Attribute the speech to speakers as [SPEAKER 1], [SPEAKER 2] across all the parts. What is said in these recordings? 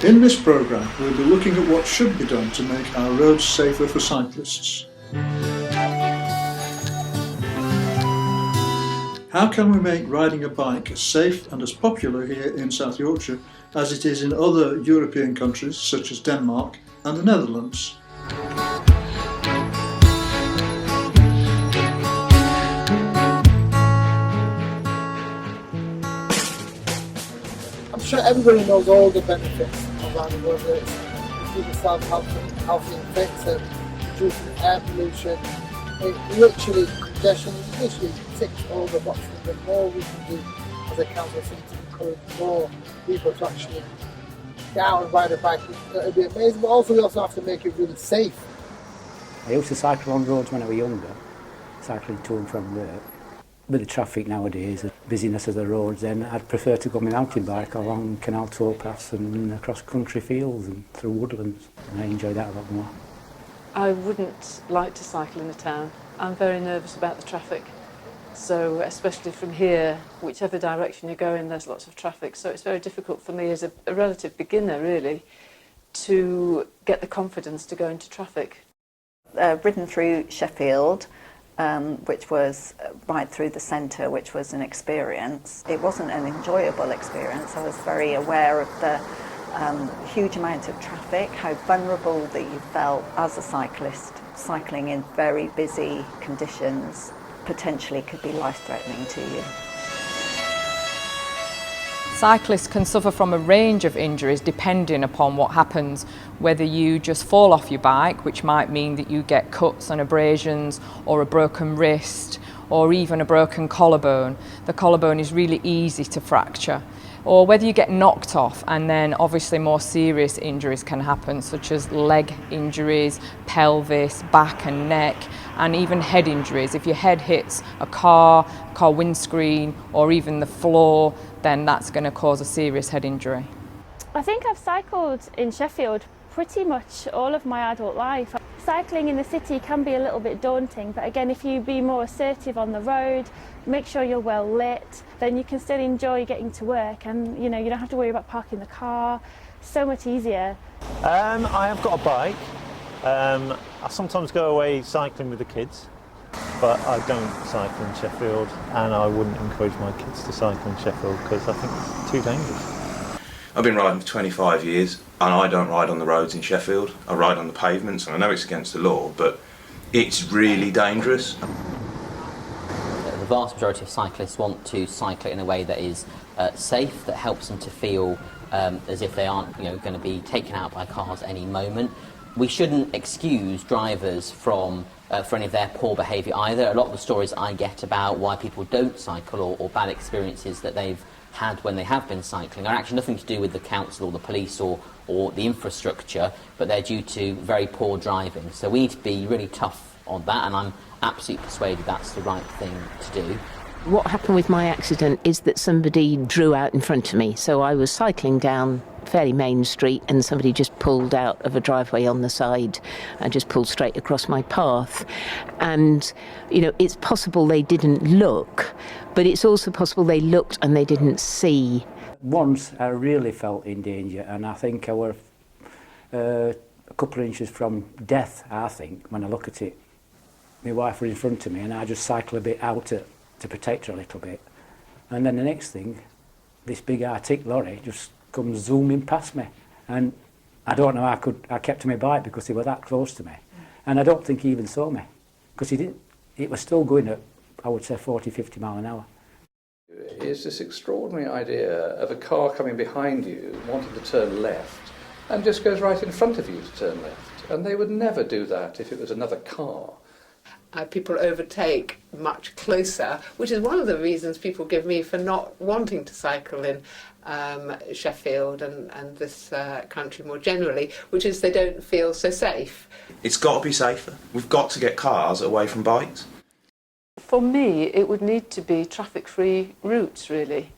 [SPEAKER 1] In this programme, we'll be looking at what should be done to make our roads safer for cyclists. How can we make riding a bike as safe and as popular here in South Yorkshire as it is in other European countries such as Denmark and the Netherlands?
[SPEAKER 2] I'm sure everybody knows all the benefits of riding, whether it's keeping yourself healthy and fit, so reducing air pollution. It literally, congestion literally ticks all the boxes. The more we can do as a council, I think, to encourage more people to actually get out and ride a bike, it'll be amazing. But also, we also have to make it really safe.
[SPEAKER 3] I used to cycle on roads when I was younger, cycling to and from work. With the traffic nowadays, the busyness of the roads, then I'd prefer to go on my mountain bike along canal towpaths and across country fields and through woodlands. And I enjoy that a lot more.
[SPEAKER 4] I wouldn't like to cycle in a town. I'm very nervous about the traffic. So especially from here, whichever direction you go in, there's lots of traffic. So it's very difficult for me as a relative beginner, really, to get the confidence to go into traffic.
[SPEAKER 5] Ridden through Sheffield, which was right through the centre, which was an experience. It wasn't an enjoyable experience. I was very aware of the huge amount of traffic, how vulnerable that you felt as a cyclist. Cycling in very busy conditions potentially could be life-threatening to you.
[SPEAKER 6] Cyclists can suffer from a range of injuries depending upon what happens, whether you just fall off your bike, which might mean that you get cuts and abrasions or a broken wrist or even a broken collarbone. The collarbone is really easy to fracture. Or whether you get knocked off, and then obviously more serious injuries can happen, such as leg injuries, pelvis, back and neck, and even head injuries. If your head hits a car windscreen or even the floor, then that's going to cause a serious head injury.
[SPEAKER 7] I think I've cycled in Sheffield pretty much all of my adult life. Cycling in the city can be a little bit daunting, but again, if you be more assertive on the road, make sure you're well lit, then you can still enjoy getting to work, and you don't have to worry about parking the car. So much easier.
[SPEAKER 8] I have got a bike. I sometimes go away cycling with the kids, but I don't cycle in Sheffield, and I wouldn't encourage my kids to cycle in Sheffield because I think it's too dangerous.
[SPEAKER 9] I've been riding for 25 years and I don't ride on the roads in Sheffield. I ride on the pavements, and I know it's against the law, but it's really dangerous.
[SPEAKER 10] The vast majority of cyclists want to cycle in a way that is safe, that helps them to feel as if they aren't going to be taken out by cars any moment. We shouldn't excuse drivers from for any of their poor behaviour either. A lot of the stories I get about why people don't cycle or bad experiences that they've had when they have been cycling are actually nothing to do with the council or the police or the infrastructure, but they're due to very poor driving. So we need to be really tough on that, and I'm absolutely persuaded that's the right thing to do.
[SPEAKER 11] What happened with my accident is that somebody drew out in front of me. So I was cycling down fairly main street and somebody just pulled out of a driveway on the side and just pulled straight across my path. And, it's possible they didn't look, but it's also possible they looked and they didn't see.
[SPEAKER 3] Once I really felt in danger, and I think I were a couple of inches from death, I think, when I look at it. My wife was in front of me and I just cycled a bit out to protect her a little bit. And then the next thing, this big Arctic lorry just comes zooming past me. And I don't know how I kept to my bike because he was that close to me. And I don't think he even saw me because he didn't. It was still going at, I would say, 40, 50 mile an hour.
[SPEAKER 12] is this extraordinary idea of a car coming behind you wanting to turn left and just goes right in front of you to turn left. And they would never do that if it was another car.
[SPEAKER 13] People overtake much closer, which is one of the reasons people give me for not wanting to cycle in Sheffield and this country more generally, which is they don't feel so safe.
[SPEAKER 9] It's got to be safer. We've got to get cars away from bikes.
[SPEAKER 4] For me, it would need to be traffic-free routes, really.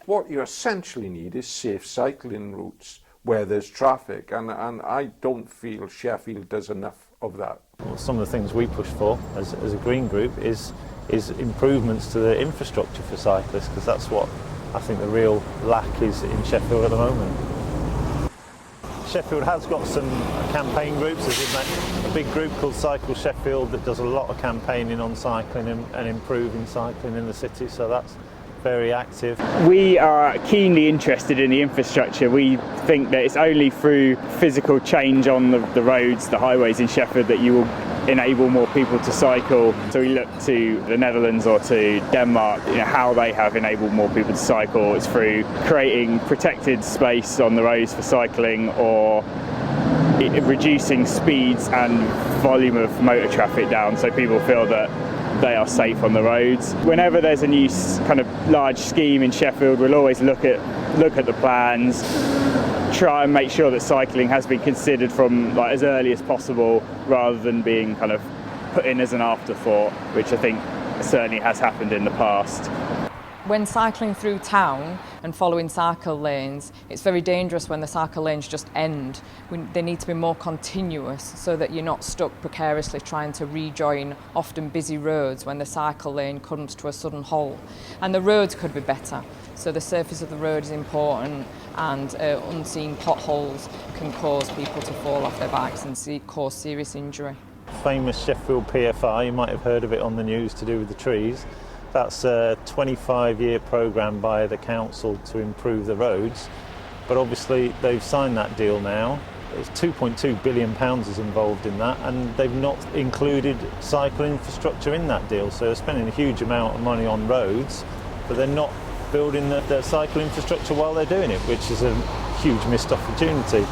[SPEAKER 14] What you essentially need is safe cycling routes where there's traffic, and I don't feel Sheffield does enough of that.
[SPEAKER 8] Well, some of the things we push for as a green group is improvements to the infrastructure for cyclists, because that's what I think the real lack is in Sheffield at the moment. Sheffield has got some campaign groups. There's a big group called Cycle Sheffield that does a lot of campaigning on cycling and improving cycling in the city, so that's very active.
[SPEAKER 15] We are keenly interested in the infrastructure. We think that it's only through physical change on the roads, the highways in Sheffield, that you will enable more people to cycle. So we look to the Netherlands or to Denmark, how they have enabled more people to cycle. It's through creating protected space on the roads for cycling, or reducing speeds and volume of motor traffic down so people feel that they are safe on the roads. Whenever there's a new kind of large scheme in Sheffield, we'll always look at the plans, try and make sure that cycling has been considered from as early as possible, rather than being kind of put in as an afterthought, which I think certainly has happened in the past.
[SPEAKER 6] When cycling through town and following cycle lanes, it's very dangerous when the cycle lanes just end. They need to be more continuous so that you're not stuck precariously trying to rejoin often busy roads when the cycle lane comes to a sudden halt. And the roads could be better. So the surface of the road is important, and unseen potholes can cause people to fall off their bikes and cause serious injury.
[SPEAKER 8] Famous Sheffield PFI, you might have heard of it on the news, to do with the trees. That's a 25-year programme by the council to improve the roads, but obviously they've signed that deal now. There's £2.2 billion is involved in that, and they've not included cycle infrastructure in that deal, so they're spending a huge amount of money on roads, but they're not building the cycle infrastructure while they're doing it, which is a huge missed opportunity.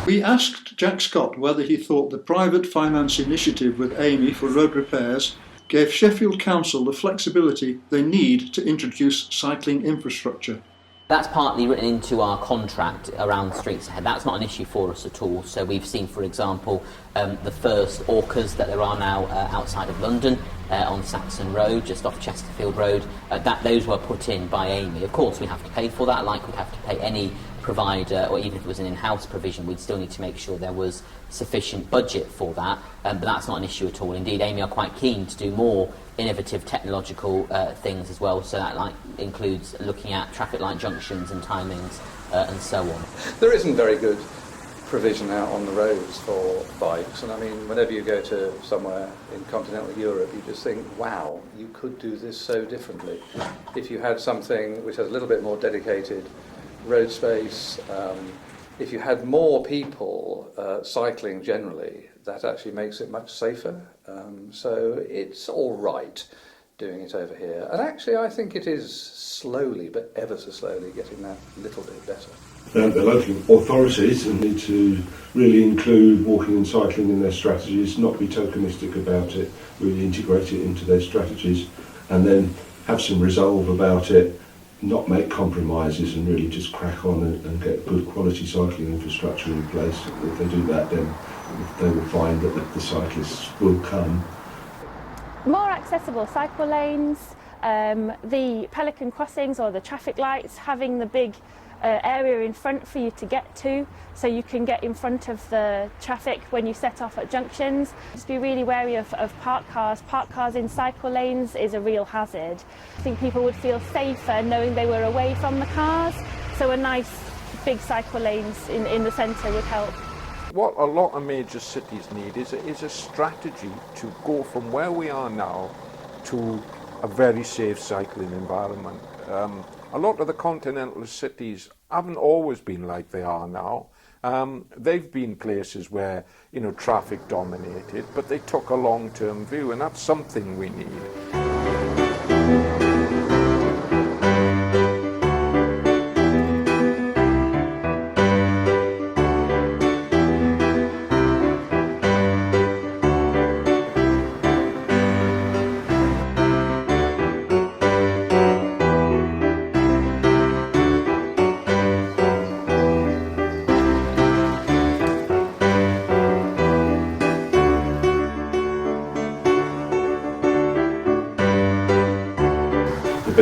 [SPEAKER 1] We asked Jack Scott whether he thought the private finance initiative with Amy for road repairs gave Sheffield Council the flexibility they need to introduce cycling infrastructure.
[SPEAKER 10] That's partly written into our contract around Streets Ahead. That's not an issue for us at all. So we've seen, for example, the first orcas that there are now outside of London on Saxon Road, just off Chesterfield Road. Those were put in by Amy. Of course, we have to pay for that, like we'd have to pay any provider, or even if it was an in-house provision, we'd still need to make sure there was sufficient budget for that, but that's not an issue at all. Indeed, Amy are quite keen to do more innovative technological things as well, so that includes looking at traffic light junctions and timings and so on.
[SPEAKER 12] There isn't very good provision out on the roads for bikes, and I mean, whenever you go to somewhere in continental Europe, you just think, wow, you could do this so differently. If you had something which has a little bit more dedicated road space, if you had more people cycling generally, that actually makes it much safer. So it's all right doing it over here. And actually I think it is slowly, but ever so slowly, getting that little bit better.
[SPEAKER 16] The local authorities need to really include walking and cycling in their strategies, not be tokenistic about it, really integrate it into their strategies, and then have some resolve about it, not make compromises, and really just crack on and get good quality cycling infrastructure in place. If they do that, then they will find that the cyclists will come.
[SPEAKER 7] More accessible cycle lanes, the pelican crossings or the traffic lights, having the big area in front for you to get to, so you can get in front of the traffic when you set off at junctions. Just be really wary of parked cars. Parked cars in cycle lanes is a real hazard. I think people would feel safer knowing they were away from the cars, so a nice big cycle lanes in the centre would help.
[SPEAKER 14] What a lot of major cities need is a strategy to go from where we are now to a very safe cycling environment. A lot of the continental cities haven't always been like they are now. They've been places where, traffic dominated, but they took a long-term view, and that's something we need.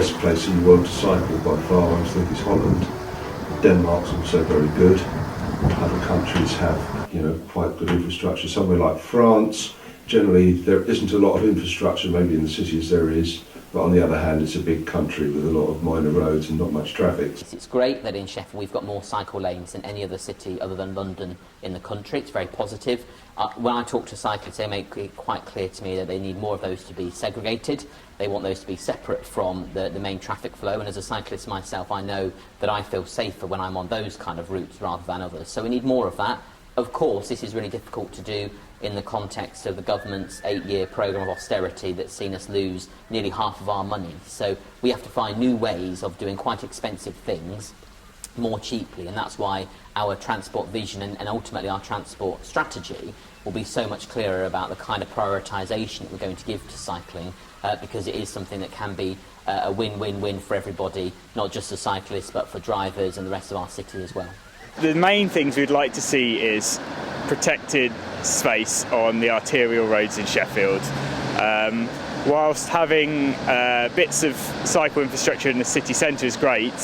[SPEAKER 16] best place in the world to cycle by far, I think, is Holland. Denmark's also very good. Other countries have, quite good infrastructure. Somewhere like France, generally there isn't a lot of infrastructure, maybe in the cities there is, but on the other hand it's a big country with a lot of minor roads and not much traffic.
[SPEAKER 10] It's great that in Sheffield we've got more cycle lanes than any other city other than London in the country. It's very positive. When I talk to cyclists, they make it quite clear to me that they need more of those to be segregated. They want those to be separate from the main traffic flow, and as a cyclist myself I know that I feel safer when I'm on those kind of routes rather than others. So we need more of that. Of course, this is really difficult to do in the context of the government's 8-year programme of austerity that's seen us lose nearly half of our money. So we have to find new ways of doing quite expensive things more cheaply, and that's why our transport vision and ultimately our transport strategy will be so much clearer about the kind of prioritisation that we're going to give to cycling, because it is something that can be a win-win-win for everybody, not just the cyclists but for drivers and the rest of our city as well.
[SPEAKER 15] The main things we'd like to see is protected space on the arterial roads in Sheffield. Whilst having bits of cycle infrastructure in the city centre is great,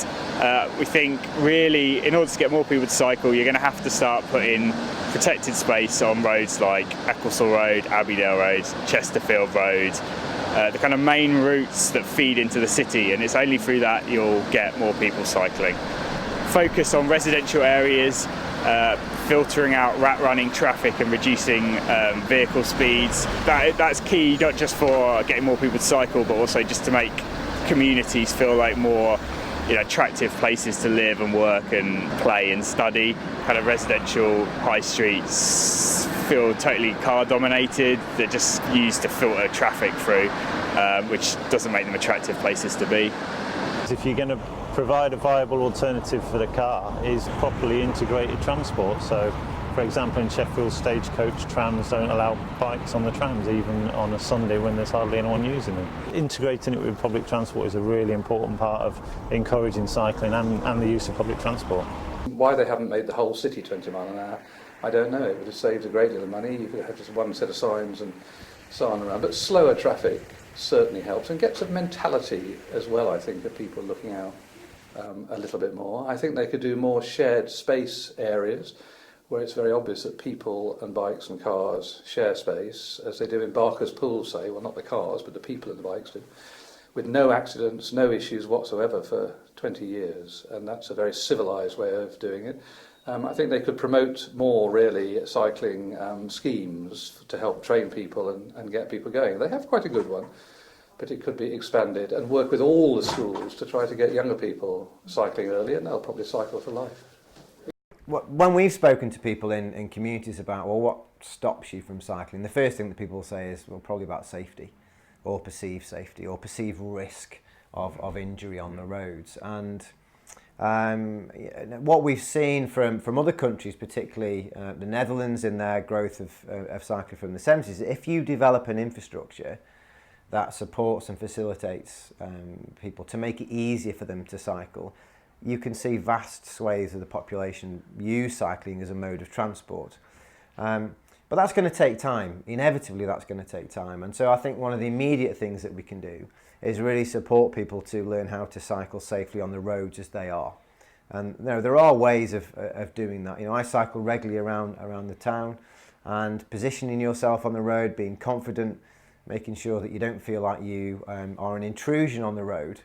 [SPEAKER 15] we think really in order to get more people to cycle you're going to have to start putting protected space on roads like Ecclesall Road, Abbeydale Road, Chesterfield Road, the kind of main routes that feed into the city, and it's only through that you'll get more people cycling. Focus on residential areas, filtering out rat running traffic and reducing vehicle speeds. That's key, not just for getting more people to cycle but also just to make communities feel like more attractive places to live and work and play and study. Kind of residential high streets feel totally car dominated, they're just used to filter traffic through, which doesn't make them attractive places to be.
[SPEAKER 8] If you're going to provide a viable alternative for the car is properly integrated transport. So, for example, in Sheffield, stagecoach trams don't allow bikes on the trams, even on a Sunday when there's hardly anyone using them. Integrating it with public transport is a really important part of encouraging cycling and the use of public transport.
[SPEAKER 12] Why they haven't made the whole city 20 mile an hour, I don't know. It would have saved a great deal of money. You could have just one set of signs and so on around. But slower traffic certainly helps and gets a mentality as well, I think, of people looking out a little bit more. I think they could do more shared space areas where it's very obvious that people and bikes and cars share space, as they do in Barker's Pool, say, well, not the cars, but the people and the bikes do, with no accidents, no issues whatsoever for 20 years, and that's a very civilised way of doing it. I think they could promote more, really, cycling schemes to help train people and get people going. They have quite a good one, but it could be expanded and work with all the schools to try to get younger people cycling early, and they'll probably cycle for life.
[SPEAKER 17] When we've spoken to people in communities about, well, what stops you from cycling, the first thing that people say is, well, probably about safety, or perceived risk of injury on the roads. And what we've seen from other countries, particularly the Netherlands in their growth of cycling from the 70s, is if you develop an infrastructure that supports and facilitates people to make it easier for them to cycle, you can see vast swathes of the population use cycling as a mode of transport. But that's going to take time. Inevitably, that's going to take time. And so I think one of the immediate things that we can do is really support people to learn how to cycle safely on the roads as they are. And there are ways of doing that. I cycle regularly around the town, and positioning yourself on the road, being confident, making sure that you don't feel like you are an intrusion on the road,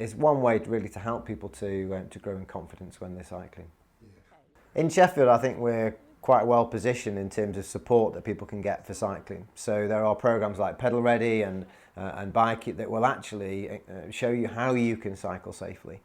[SPEAKER 17] is one way really to help people to grow in confidence when they're cycling. In Sheffield, I think we're quite well positioned in terms of support that people can get for cycling. So there are programs like Pedal Ready and Bike It that will actually show you how you can cycle safely.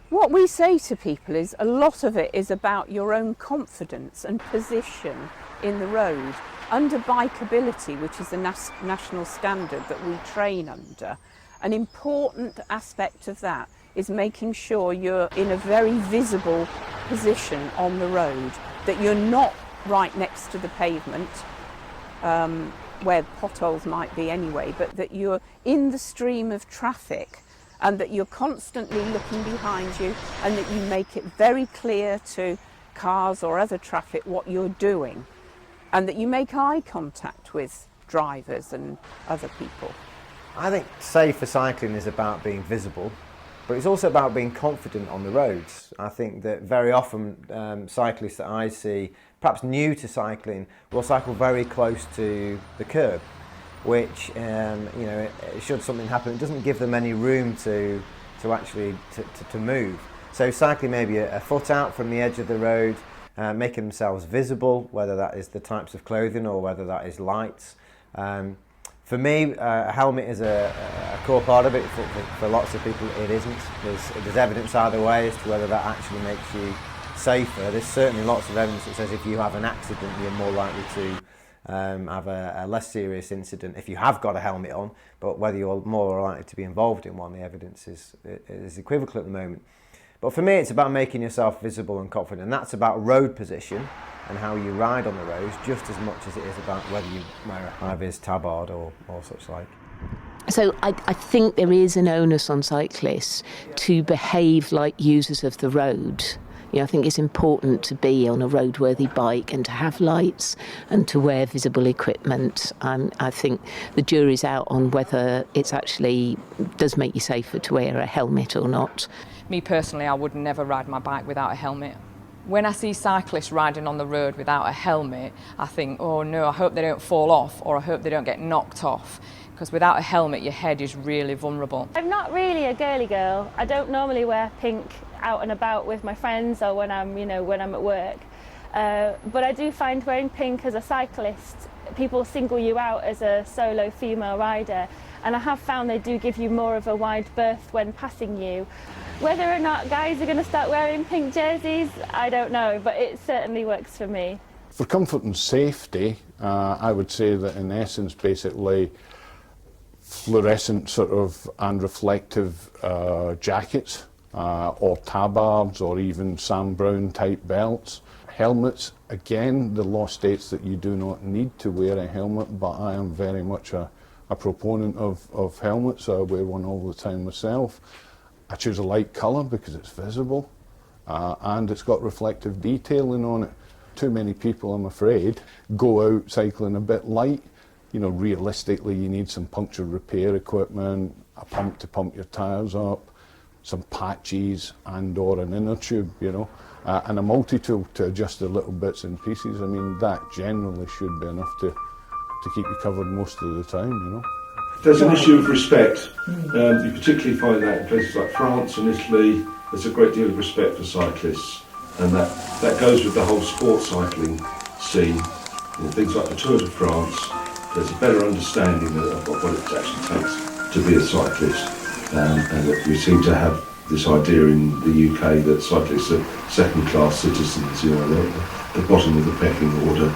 [SPEAKER 11] What we say to people is a lot of it is about your own confidence and position in the road. Under bikeability, which is the national standard that we train under, an important aspect of that is making sure you're in a very visible position on the road, that you're not right next to the pavement, where potholes might be anyway, but that you're in the stream of traffic and that you're constantly looking behind you, and that you make it very clear to cars or other traffic what you're doing, and that you make eye contact with drivers and other people.
[SPEAKER 17] I think safe for cycling is about being visible, but it's also about being confident on the roads. I think that very often cyclists that I see, perhaps new to cycling, will cycle very close to the curb, which, should something happen, it doesn't give them any room to actually move. So cycling maybe a foot out from the edge of the road, making themselves visible, whether that is the types of clothing or whether that is lights. For me, a helmet is a core part of it. For lots of people, it isn't. There's evidence either way as to whether that actually makes you safer. There's certainly lots of evidence that says if you have an accident, you're more likely to have a less serious incident if you have got a helmet on, but whether you're more likely to be involved in one, the evidence is equivocal at the moment. But for me, it's about making yourself visible and confident, and that's about road position and how you ride on the roads just as much as it is about whether you wear a high-vis tabard or such like.
[SPEAKER 11] So I think there is an onus on cyclists to behave like users of the road. I think it's important to be on a roadworthy bike and to have lights and to wear visible equipment. I think the jury's out on whether it's actually does make you safer to wear a helmet or not.
[SPEAKER 6] Me personally, I would never ride my bike without a helmet. When I see cyclists riding on the road without a helmet, I think, oh no, I hope they don't fall off, or I hope they don't get knocked off. Because without a helmet, your head is really vulnerable.
[SPEAKER 7] I'm not really a girly girl. I don't normally wear pink out and about with my friends or when I'm at work. But I do find wearing pink as a cyclist, people single you out as a solo female rider. And I have found they do give you more of a wide berth when passing you. Whether or not guys are going to start wearing pink jerseys, I don't know, but it certainly works for me.
[SPEAKER 14] For comfort and safety, I would say that in essence, basically, fluorescent sort of and reflective jackets or tabards or even Sam Brown type belts. Helmets, again, the law states that you do not need to wear a helmet, but I am very much a proponent of helmets. I wear one all the time myself. I choose a light colour because it's visible and it's got reflective detailing on it. Too many people, I'm afraid, go out cycling a bit light. Realistically, you need some puncture repair equipment, a pump to pump your tyres up, some patches and or an inner tube, and a multi-tool to adjust the little bits and pieces. I mean, that generally should be enough to keep you covered most of the time,
[SPEAKER 16] There's an issue of respect. You particularly find that in places like France and Italy. There's a great deal of respect for cyclists, and that goes with the whole sport cycling scene. Things like the Tour de France, there's a better understanding of what it actually takes to be a cyclist, and that we seem to have this idea in the UK that cyclists are second-class citizens, the bottom of the pecking order.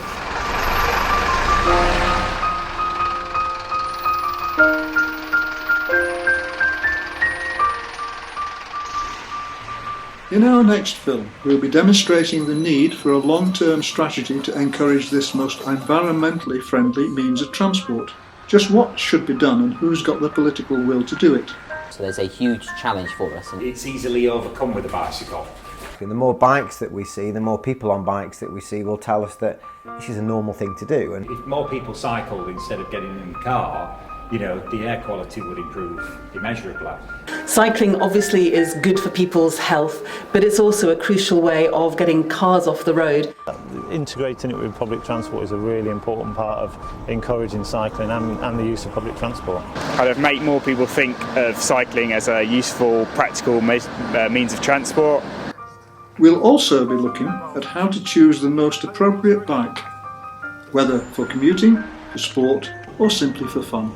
[SPEAKER 1] In our next film, we'll be demonstrating the need for a long-term strategy to encourage this most environmentally friendly means of transport. Just what should be done and who's got the political will to do it?
[SPEAKER 10] So there's a huge challenge for us.
[SPEAKER 18] It's easily overcome with a bicycle.
[SPEAKER 17] The more bikes that we see, the more people on bikes that we see will tell us that this is a normal thing to do. And
[SPEAKER 18] if more people cycled instead of getting in the car, the air quality would improve immeasurably.
[SPEAKER 19] Cycling obviously is good for people's health, but it's also a crucial way of getting cars off the road.
[SPEAKER 8] Integrating it with public transport is a really important part of encouraging cycling and the use of public transport.
[SPEAKER 15] Kind of make more people think of cycling as a useful, practical means of transport.
[SPEAKER 1] We'll also be looking at how to choose the most appropriate bike, whether for commuting, for sport, or simply for fun.